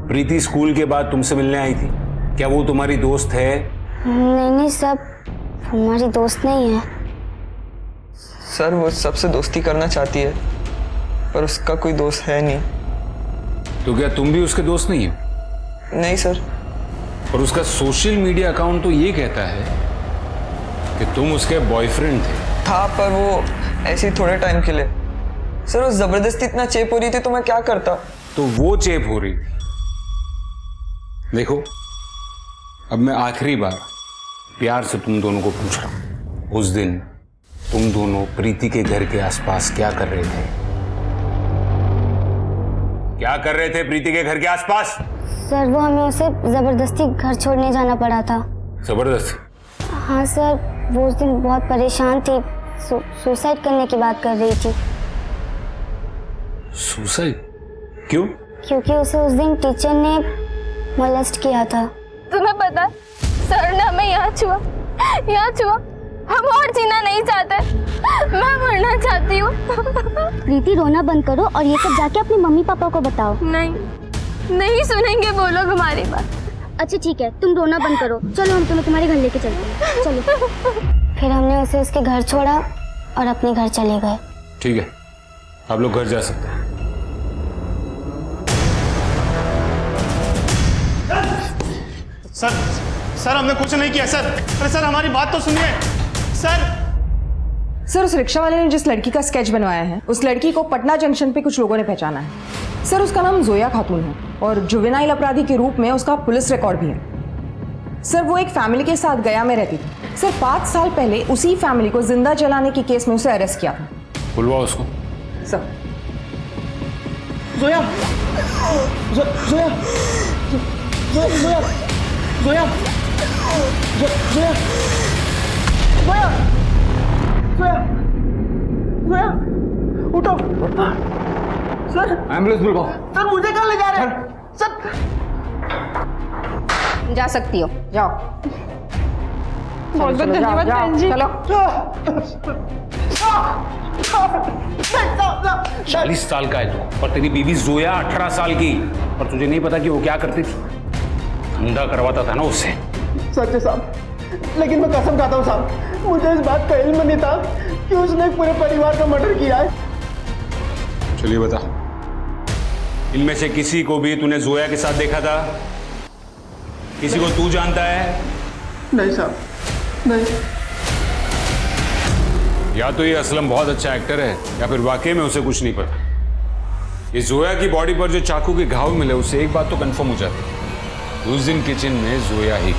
प्रीति स्कूल के बाद तुमसे मिलने आई थी। क्या वो तुम्हारी दोस्त है? नहीं सब हमारी दोस्त नहीं है। सर वो सबसे दोस्ती करना चाहती है पर उसका कोई दोस्त है नहीं। तो क्या तुम भी उसके दोस्त नहीं हो? नहीं सर। और उसका सोशल मीडिया अकाउंट तो ये कहता है कि तुम उसके बॉयफ्रेंड थे। था, पर वो ऐसे ही थोड़े टाइम के लिए। सर वो जबरदस्ती इतना चेप हो रही थी तो मैं क्या करता। तो वो चेप हो रही थी। देखो, अब मैं आखिरी बार प्यार से तुम दोनों को पूछ रहा हूं, उस दिन तुम दोनों प्रीति के घर के आसपास क्या कर रहे थे? क्या कर रहे थे प्रीति के घर के आसपास? सर वो हमें उसे जबरदस्ती घर छोड़ने जाना पड़ा था। जबरदस्ती? हाँ सर, वो उस दिन बहुत परेशान थी, सुसाइड करने की बात कर रही थी। सुसाइड? क्यों? क्योंकि उसे उस दिन टीचर ने मोलेस्ट किया था। तुम्हें पता, सर ने हमें यहाँ छुआ। हम और जीना नहीं चाहते, मैं मरना चाहती हूँ। प्रीति रोना बंद करो और ये सब जाके अपनी मम्मी पापा को बताओ। नहीं सुनेंगे वो लोग हमारी बात। अच्छा ठीक है, तुम रोना बंद करो, चलो हम तुम्हें तुम्हारे घर लेके चलते हैं, चलो। फिर हमने उसे उसके घर छोड़ा और अपने घर चले गए। ठीक है, आप लोग घर जा सकते हैं। सर हमने कुछ नहीं किया सर। अरे सर हमारी बात तो सुनिए सर उस रिक्शा वाले ने जिस लड़की का स्केच बनवाया है, उस लड़की को पटना जंक्शन पे कुछ लोगों ने पहचाना है। सर उसका नाम जोया खातून है और जुवेनाइल अपराधी के रूप में उसका पुलिस रिकॉर्ड भी है। सर वो एक फैमिली के साथ गया में रहती थी। सर 5 साल पहले उसी फैमिली को जिंदा जलाने के केस में उसे अरेस्ट किया था। बुलवाओ उसको। सर। जोया जोया जोया जोया जोया जोया जोया जोया जोया उठो सर। एम्बुलेंस बुलवाओ। सर मुझे कहाँ ले जा रहे हैं सर? जा सकती हो, जाओ। बहुत बहुत धन्यवाद बहन जी। चलो 40 साल का है तू और तेरी बीवी जोया 18 साल की, और तुझे नहीं पता कि वो क्या करती थी? धंधा करवाता था ना उससे। सच है साहब, लेकिन मैं कसम खाता हूँ साहब, मुझे इस बात का इल्म नहीं था कि उसने पूरे परिवार का मर्डर किया है। चलिए बता, इनमें से किसी को भी तूने जोया के साथ देखा था? किसी को तू जानता है? नहीं साहब, नहीं। या तो ये असलम बहुत अच्छा एक्टर है या फिर वाकई में उसे कुछ नहीं पता। ये जोया की बॉडी पर जो चाकू के घाव मिले, उससे एक बात तो कंफर्म हो जाती है, उस दिन किचन में जोया ही थी।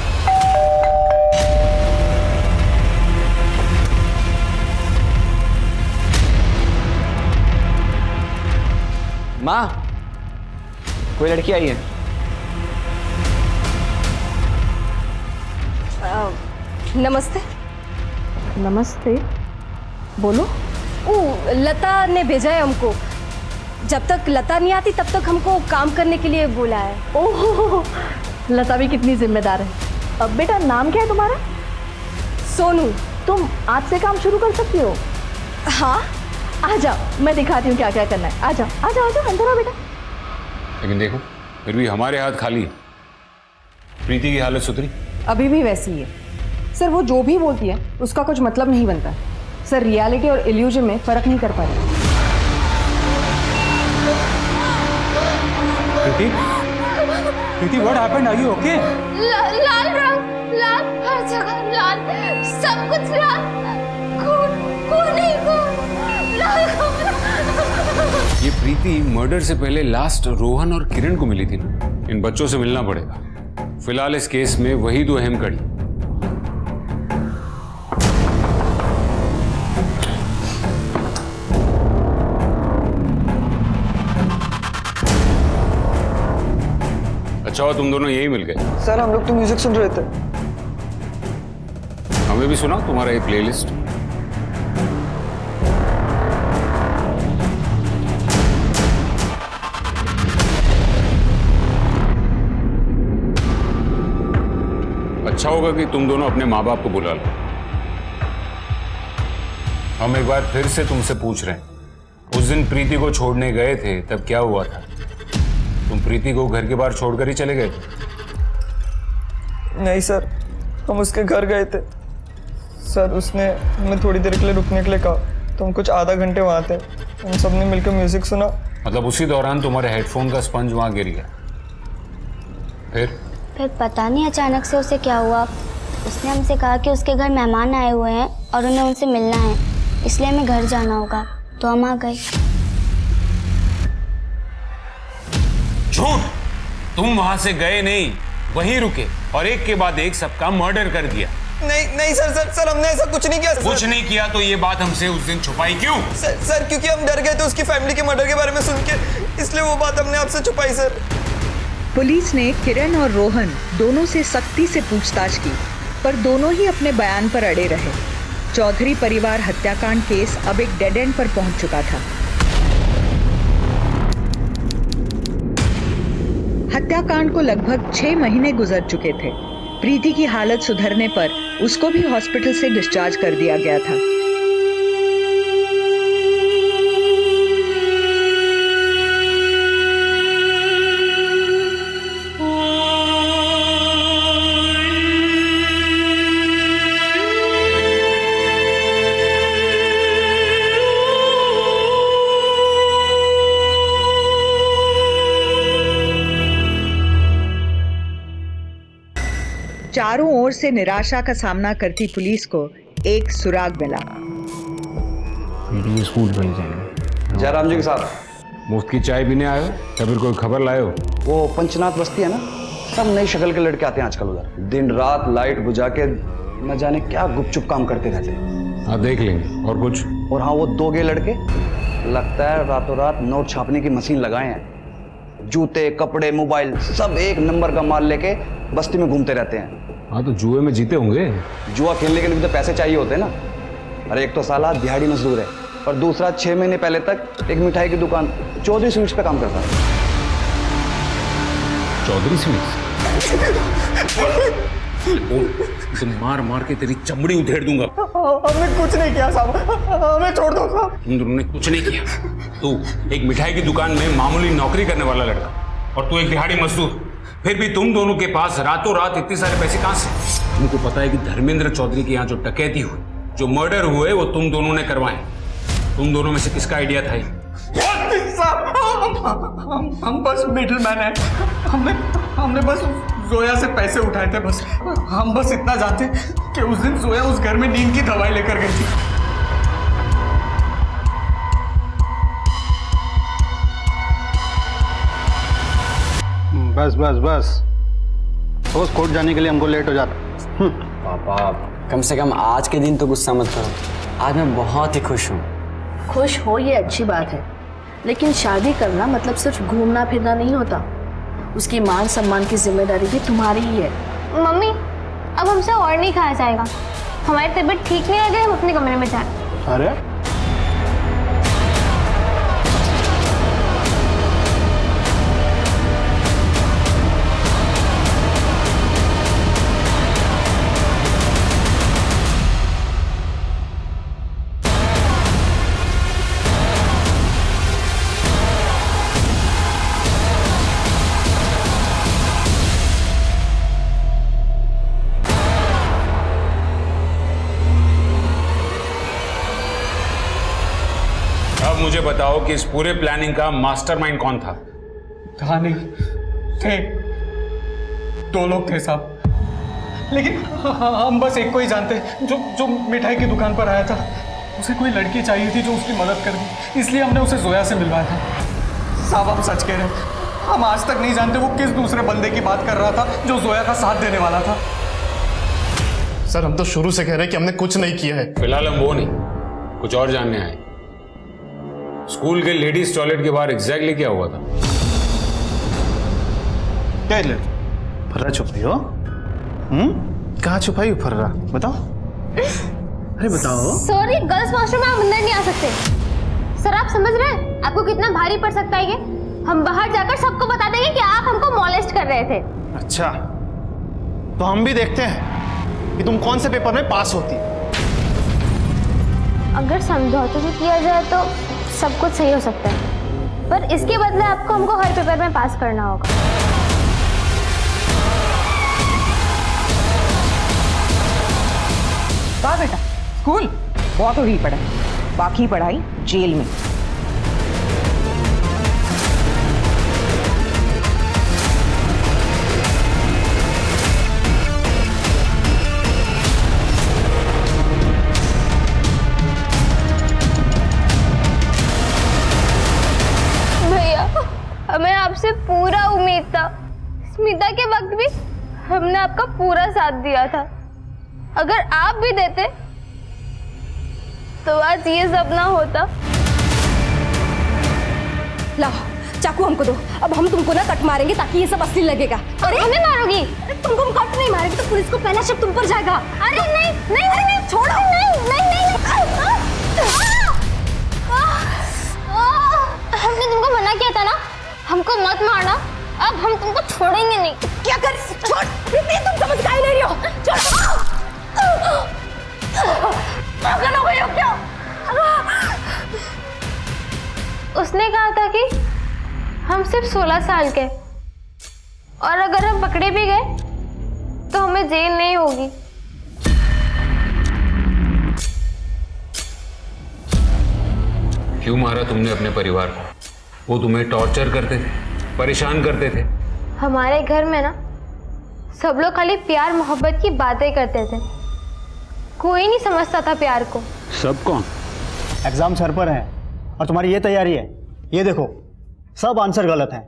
माँ, कोई लड़की आई है। नमस्ते। नमस्ते, बोलो। लता ने भेजा है हमको। जब तक लता नहीं आती तब तक हमको काम करने के लिए बोला है। ओह, लता भी कितनी जिम्मेदार है। अब बेटा नाम क्या है तुम्हारा? सोनू। तुम आज से काम शुरू कर सकती हो। हाँ, आ जाओ, मैं दिखाती हूँ क्या क्या करना है। आ जाओ आ जाओ आ जाओ, अंदर आओ बेटा। लेकिन देखो, फिर भी हमारे हाथ खाली है। प्रीति की हालत सुधरी? अभी भी वैसी ही है। सर वो जो भी बोलती है उसका कुछ मतलब नहीं बनता। सर रियलिटी और इल्यूजन में फर्क नहीं कर पा रहे। प्रीति, प्रीति, what happened? Are you okay? लाल रंग, लाल हर जगह लाल, सब कुछ लाल, खून ही खून, लाल खून। ये प्रीति मर्डर से पहले लास्ट रोहन और किरण को मिली थी ना। इन बच्चों से मिलना पड़ेगा। फिलहाल इस केस में वही दो अहम कड़ी। अच्छा, तुम दोनों यही मिल गए? सर हम लोग तो म्यूजिक सुन रहे थे। हमें भी सुनाओ तुम्हारा ये प्लेलिस्ट। अच्छा होगा कि तुम दोनों अपने माँ बाप को बुला लो। हम एक बार फिर से तुमसे पूछ रहे हैं, उस दिन प्रीति को छोड़ने गए थे तब क्या हुआ था? तुम प्रीति को घर के बाहर छोड़कर ही चले गए थे? नहीं सर, हम उसके घर गए थे। सर उसने हमें थोड़ी देर के लिए रुकने के लिए कहा, तो हम कुछ आधा घंटे वहाँ थे। हम सब ने मिलकर म्यूजिक सुना मतलब उसी दौरान तुम्हारे हेडफोन का स्पंज वहां गिर गया। फिर पता नहीं अचानक से उसे क्या हुआ। उसने हमसे कहा कि उसके घर मेहमान आए हुए हैं और उन्हें उनसे मिलना है, इसलिए हमें घर जाना होगा, तो हम आ गए। झूठ! तुम वहां से गए नहीं, वहीं रुके और एक के बाद एक सबका मर्डर कर दिया। नहीं सर हमने ऐसा कुछ नहीं किया। कुछ नहीं किया तो ये बात हमसे उस दिन छुपाई क्यों? सर क्योंकि हम डर गए थे उसकी फैमिली के मर्डर के बारे में सुन के, इसलिए वो बात हमने आपसे छुपाई सर। पुलिस ने किरण और रोहन दोनों से सख्ती से पूछताछ की, पर दोनों ही अपने बयान पर अड़े रहे। चौधरी परिवार हत्याकांड केस अब एक डेड एंड पर पहुंच चुका था। हत्याकांड को लगभग 6 महीने गुजर चुके थे। प्रीति की हालत सुधरने पर उसको भी हॉस्पिटल से डिस्चार्ज कर दिया गया था। चारों ओर से निराशा का सामना करती पुलिस को एक सुराग मिला। स्कूल भेज जाएंगे। जयराम जी के साथ मुफ्त की चाय पीने आए हो या फिर कोई खबर लाए हो? वो पंचनाथ बस्ती है ना, सब नई शक्ल के लड़के आते हैं आजकल उधर। दिन रात लाइट बुझा के न जाने क्या गुपचुप काम करते रहते हैं। हाँ देख लेंगे। और कुछ? और हाँ, वो 2 गे लड़के लगता है रातों रात नोट छापने की मशीन लगाए हैं। जूते, कपड़े, मोबाइल सब एक नंबर का माल लेके बस्ती में घूमते रहते हैं। हाँ तो जुए में जीते होंगे। जुआ खेलने के लिए तो पैसे चाहिए होते हैं ना। अरे एक तो साला दिहाड़ी मजदूर है और दूसरा 6 महीने पहले तक एक मिठाई की दुकान चौधरी स्वीट्स पे काम करता है। चौधरी स्वीट्स? तुम मार मार के तेरी चमड़ी उधेड़ दूंगा। हमने कुछ नहीं किया साहब, हमें छोड़ दो साहब। तुम दोनों ने कुछ नहीं किया। तू एक मिठाई की दुकान में मामूली नौकरी करने वाला लड़का और तू एक दिहाड़ी मजदूर, फिर भी तुम दोनों के पास रातों रात इतने सारे पैसे कहां से? तुमको पता है कि धर्मेंद्र चौधरी के यहाँ जो डकैती हुई, जो मर्डर हुए, वो तुम दोनों ने करवाए। तुम दोनों में से किसका आइडिया था? हम बस मिडिल मैन है। हमने बस जोया से पैसे उठाए थे। बस हम बस इतना जानते कि उस दिन जोया उस घर में नींद की दवाई लेकर गई थी। बस बस बस, रोज कोर्ट जाने के लिए हमको लेट हो जाता। पापा कम से कम आज के दिन तो गुस्सा मत करो। आज मैं बहुत ही खुश हूँ। खुश हो ये अच्छी बात है, लेकिन शादी करना मतलब सिर्फ घूमना फिरना नहीं होता। उसकी मान सम्मान की जिम्मेदारी भी तुम्हारी ही है। मम्मी अब हमसे और नहीं खाया जाएगा। हमारी तबीयत ठीक नहीं लगे, हम अपने कमरे में जाए। अरे मुझे बताओ कि इस पूरे प्लानिंग का मास्टरमाइंड कौन था? था नहीं, थे 2 लोग थे साहब, लेकिन हम बस एक को ही जानते, जो मिठाई की दुकान पर आया था। उसे कोई लड़की चाहिए थी जो उसकी मदद कर दी, इसलिए हमने उसे जोया से मिलवाया था। साहब हम सच कह रहे हैं, हम आज तक नहीं जानते वो किस दूसरे बंदे की बात कर रहा था जो जोया का साथ देने वाला था। सर हम तो शुरू से कह रहे हैं कि हमने कुछ नहीं किया है। फिलहाल हम वो नहीं, कुछ और जानने आए। स्कूल के लेडीज टॉयलेट के बाहर एग्जैक्टली क्या हुआ था? क्या फर्रा छुपाई हो? कहाँ छुपाई हो फर्रा? बताओ। अरे बताओ। सॉरी, गर्ल्स वॉशरूम में आप अंदर नहीं आ सकते। सर आप समझ रहे हैं आपको कितना भारी पड़ सकता है ये? हम बाहर जाकर सबको बता देंगे कि आप हमको मॉलेस्ट कर रहे थे। अच्छा, तो हम भी देखते हैं कि तुम कौन से पेपर में पास होती। अगर समझौते से किया जाए तो सब कुछ सही हो सकता है, पर इसके बदले आपको हमको हर पेपर में पास करना होगा। कहा बेटा, स्कूल बहुत हो रही पढ़ाई, बाकी पढ़ाई जेल में। आपका पूरा साथ दिया था। अगर आप भी देते तो आज ये सब ना होता। लाओ चाकू हमको दो, अब हम तुमको ना कट मारेंगे ताकि ये सब असली लगेगा। अरे हमें मारोगी? अरे तुमको हम कट नहीं मारेंगे तो पुलिस को पहला शक तुम पर जाएगा। अरे नहीं नहीं नहीं, नहीं छोड़ो, नहीं नहीं नहीं, हमने तुमको मना किया था ना, हमको मत मारना, अब हम तुमको छोड़ेंगे नहीं। क्या कर छोड़, तुम समझ काहे नहीं रही हो? पागल हो गई हो क्या? उसने कहा था कि हम सिर्फ 16 साल के, और अगर हम पकड़े भी गए तो हमें जेल नहीं होगी। क्यों मारा तुमने अपने परिवार को? वो तुम्हें टॉर्चर करते थे, परेशान करते थे। हमारे घर में ना सब लोग खाली प्यार मोहब्बत की बातें करते थे, कोई नहीं समझता था प्यार को। सब कौन? एग्जाम सर पर है और तुम्हारी ये तैयारी है, ये देखो सब आंसर गलत हैं।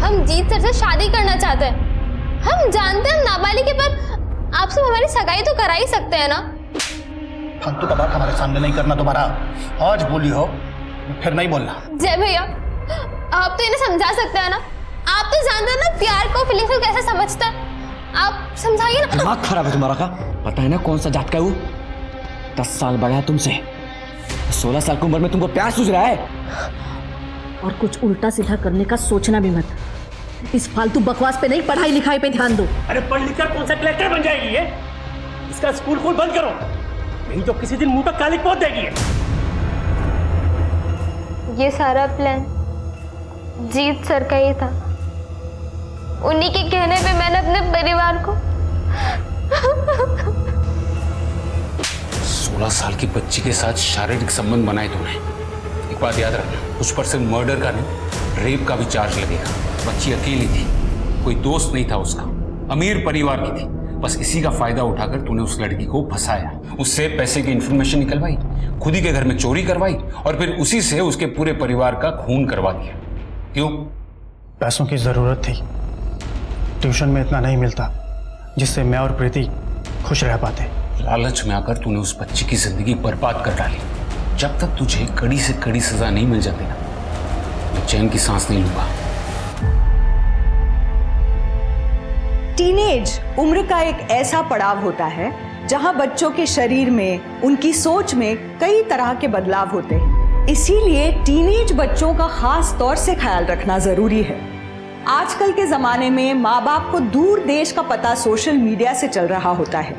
हम जीत सर से शादी करना चाहते हैं। हम जानते हैं हम नाबालिग हैं, पर आपसे हमारी सगाई तो करा ही सकते हैं ना। फालतू का बात हमारे सामने नहीं करना दोबारा। आज बोली हो फिर नहीं बोलना। जय भैया, आप तो इन्हें समझा सकते हैं ना, आप तो जानते हैं ना प्यार को, फीलिंग्स को कैसे समझता है, आप समझाइए ना। दिमाग खराब है तुम्हारा का? पता है ना कौन सा जात का है वो? 10 साल बड़ा है तुमसे, 16 साल की उम्र में तुमको प्यार सूझ रहा है? और कुछ उल्टा सीधा करने का सोचना भी मत। इस फालतू बकवास पे नहीं, पढ़ाई लिखाई पे ध्यान दो। अरे पढ़ लिख कर कौन सा कलेक्टर बन जाएगी ये? इसका स्कूल खोल बंद करो, नहीं तो किसी दिन मुंह तक कालिक पहुंच देगी। ये सारा प्लान जीत सर का ही था। उन्हीं के कहने पे मैंने अपने परिवार को 16 साल की बच्ची के साथ शारीरिक संबंध बनाए तुमने। एक बात याद रखना, उस पर सिर्फ मर्डर का नहीं, रेप का भी चार्ज लगेगा। बच्ची अकेली थी, कोई दोस्त नहीं था उसका, अमीर परिवार की थी। बस इसी का फायदा उठाकर तूने उस लड़की को फंसाया, उससे पैसे की इंफॉर्मेशन निकलवाई, खुद ही के घर में चोरी करवाई और फिर उसी से उसके पूरे परिवार का खून करवा दिया। क्यों? पैसों की जरूरत थी। ट्यूशन में इतना नहीं मिलता जिससे मैं और प्रीति खुश रह पाते। लालच में आकर तूने उस बच्ची की जिंदगी बर्बाद कर डाली। जब तक तुझे कड़ी से कड़ी सजा नहीं मिल जाती ना, मैं चैन की सांस नहीं लूंगा। टीनेज उम्र का एक ऐसा पड़ाव होता है जहां बच्चों के शरीर में, उनकी सोच में कई तरह के बदलाव होते हैं। इसीलिए टीनेज बच्चों का खास तौर से ख्याल रखना जरूरी है। आजकल के जमाने में माँ बाप को दूर देश का पता सोशल मीडिया से चल रहा होता है,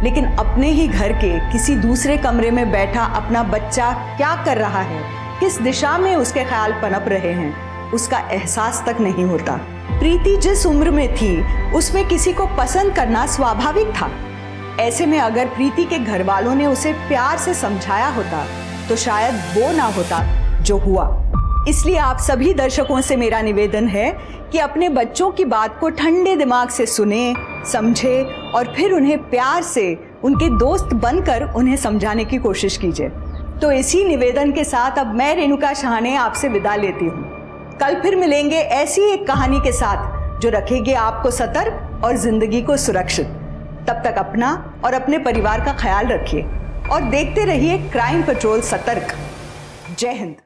लेकिन अपने ही घर के किसी दूसरे कमरे में बैठा अपना बच्चा क्या कर रहा है, किस दिशा में उसके ख्याल पनप रहे हैं, उसका एहसास तक नहीं होता। प्रीति जिस उम्र में थी उसमें किसी को पसंद करना स्वाभाविक था। ऐसे में अगर प्रीति के घर वालों ने उसे प्यार से समझाया होता तो शायद वो ना होता जो हुआ। इसलिए आप सभी दर्शकों से मेरा निवेदन है कि अपने बच्चों की बात को ठंडे दिमाग से सुने, समझे और फिर उन्हें प्यार से उनके दोस्त बनकर उन्हें समझाने की कोशिश कीजिए। तो इसी निवेदन के साथ अब मैं रेणुका शाहने आपसे विदा लेती हूँ। कल फिर मिलेंगे ऐसी एक कहानी के साथ जो रखेगी आपको सतर्क और जिंदगी को सुरक्षित। तब तक अपना और अपने परिवार का ख्याल रखिए और देखते रहिए क्राइम पेट्रोल सतर्क। जय हिंद।